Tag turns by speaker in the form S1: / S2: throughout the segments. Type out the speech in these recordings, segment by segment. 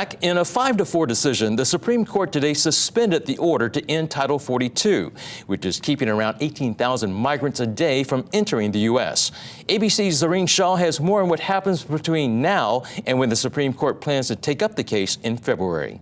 S1: In a 5-4 decision, the Supreme Court today suspended the order to end Title 42, which is keeping around 18,000 migrants a day from entering the U.S. ABC's Zoreen Shaw has more on what happens between now and when the Supreme Court plans to take up the case in February.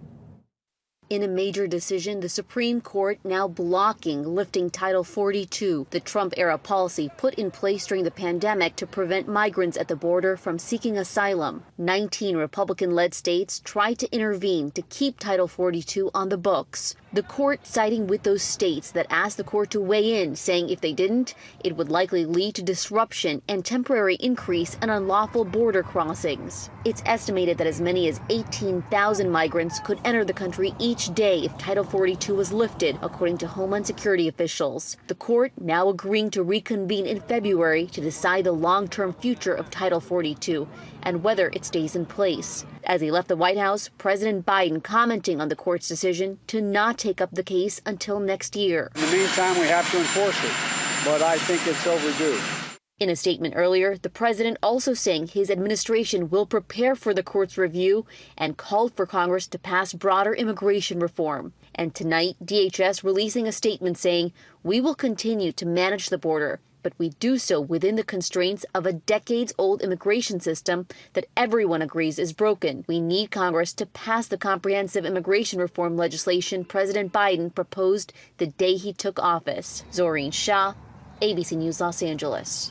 S2: In a major decision, the Supreme Court now blocking lifting Title 42, the Trump-era policy put in place during the pandemic to prevent migrants at the border from seeking asylum. 19 Republican-led states tried to intervene to keep Title 42 on the books. The court siding with those states that asked the court to weigh in, saying if they didn't, it would likely lead to disruption and temporary increase in unlawful border crossings. It's estimated that as many as 18,000 migrants could enter the country each day if Title 42 was lifted, according to Homeland Security officials. The court now agreeing to reconvene in February to decide the long-term future of Title 42 and whether it stays in place. As he left the White House, President Biden commenting on the court's decision to not take up the case until next year.
S3: In the meantime, we have to enforce it, but I think it's overdue.
S2: In a statement earlier, the president also saying his administration will prepare for the court's review and called for Congress to pass broader immigration reform. And tonight, DHS releasing a statement saying, "We will continue to manage the border, but we do so within the constraints of a decades-old immigration system that everyone agrees is broken. We need Congress to pass the comprehensive immigration reform legislation President Biden proposed the day he took office." Zoreen Shaw, ABC News, Los Angeles.